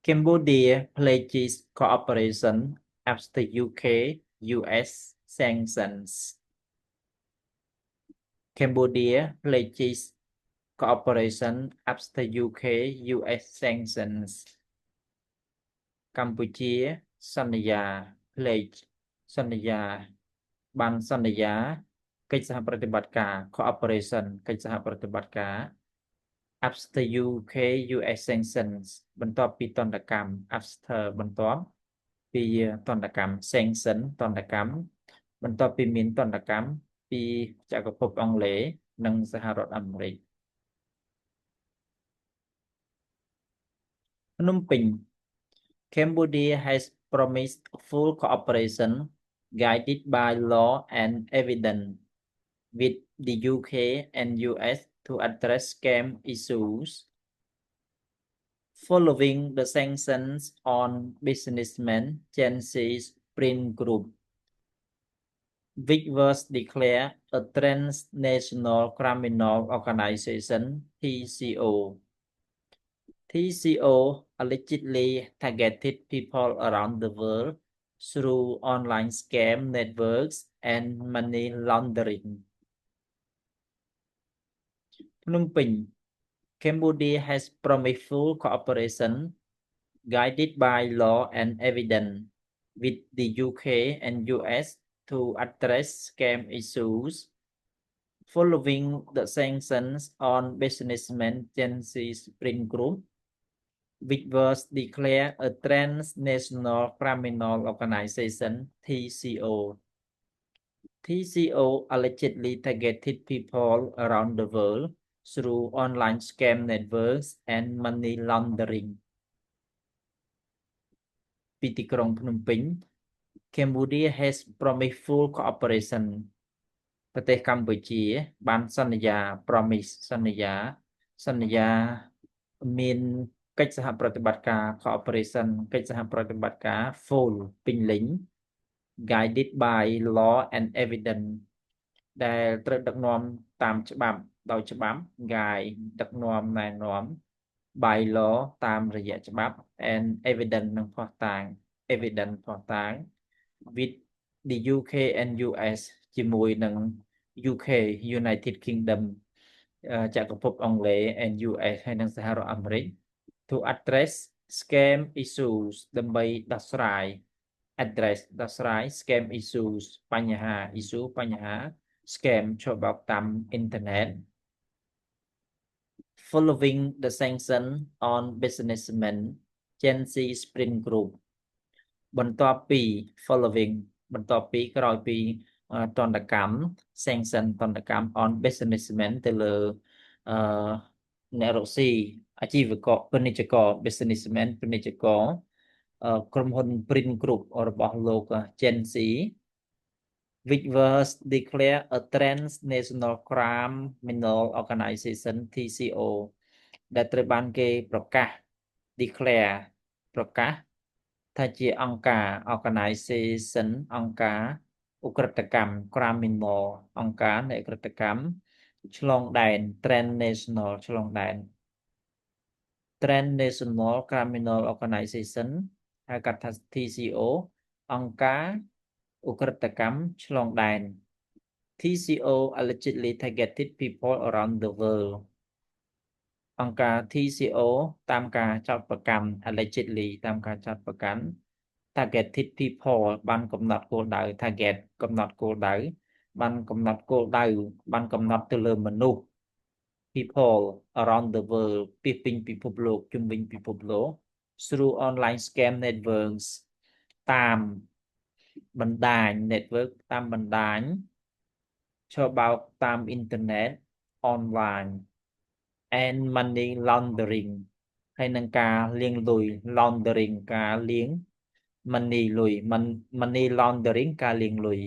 Cambodia pledges cooperation after UK US sanctions. Cambodia pledges cooperation after UK US sanctions. Campuchia សន្យា pledge សន្យាបានសន្យាកិច្ចសហប្រតិបត្តិការ cooperation កិច្ចសហប្រតិបត្តិការ after UK US sanctions បន្ទាប់ពីទណ្ឌកម្ម after បន្ទាប់ពីទណ្ឌកម្ម sanction ទណ្ឌកម្មបន្ទាប់ពីមានទណ្ឌកម្មពីចក្រភពអង់គ្លេសនិងសហរដ្ឋអាមេរិកភ្នំពេញ Cambodia has promised full cooperation guided by law and evidence with the UK and US to address scam issues following the sanctions on businessman Genesis Print Group, which was declared a transnational criminal organization (TCO). TCO allegedly targeted people around the world through online scam networks and money laundering. Phnom Penh, Cambodia has promised full cooperation guided by law and evidence with the UK and US to address scam issues following the sanctions on businessman Genesis Print Group, which was declared a transnational criminal organization (TCO). TCO allegedly targeted people around the world through online scam networks and money laundering. ពីទីក្រុងភ្នំពេញ Cambodia has promised full cooperation ប្រទេសកម្ពុជាបានសន្យា promise សន្យាមានកិច្ចសហប្រតិបត្តិការ cooperation កិច្ចសហប្រតិបត្តិការ full ពេញលេញ guided by law and evidence ដែលត្រូវដឹកនាំតាមច្បាប់ដោយច្បាប់ guide ដឹកនាំណែនាំ by law តាមរយៈច្បាប់ and evidence និងភស្តុតាង evidence ភស្តុតាង with the UK and US ជាមួយនឹង UK United Kingdom ចក្រភពអង់គ្លេស and US ហើយនិងសហរដ្ឋអាមេរិក to address scam issues ដើម្បីដោះស្រាយ address ដោះស្រាយ scam issues បញ្ហា issue បញ្ហា scam ចូលបោកតាមអ៊ីនធឺណិត following the sanction on businessman Genesis Print Group បន្ទាប់ពី following បន្ទាប់ពីក្រោយពីទណ្ឌកម្ម sanction ទណ្ឌកម្ម on businessman ទៅលើអ្នករកស៊ីអាជីវករពាណិជ្ជករ businessman ពាណិជ្ជករក្រុមហ៊ុន Print Group របស់លោក Genesis which was declared a transnational criminal organization TCO ដែលត្រូវបានគេប្រកាស declare ប្រកាសថាជាអង្គការ organization អង្គការឧក្រិដ្ឋកម្ម criminal អង្គការនៃឧក្រិដ្ឋកម្មឆ្លងដែន transnational ឆ្លងដែន transnational criminal organization ហៅកាត់ថា TCO អង្គការឧក្រិដ្ឋកម្មឆ្លងដែន TCO allegedly targeted people around the world អង្គការ TCO តាមការចោទប្រកាន់ allegedly តាមការចោទប្រកាន់ targeted people បានកំណត់គោលដៅ target កំណត់គោលដៅបានកំណត់គោលដៅបានកំណត់ទៅលើមនុស្ស people around the world ពាសពេញពិភពលោកជុំវិញពិភពលោក through online scam networks តាមបណ្ដាញ network តាមបណ្ដាញឆបោកតាមអ៊ីនធឺណិត online and money laundering ហើយនឹងការលាងលុយ laundering ការលាង money លុយ money laundering ការលាងលុយ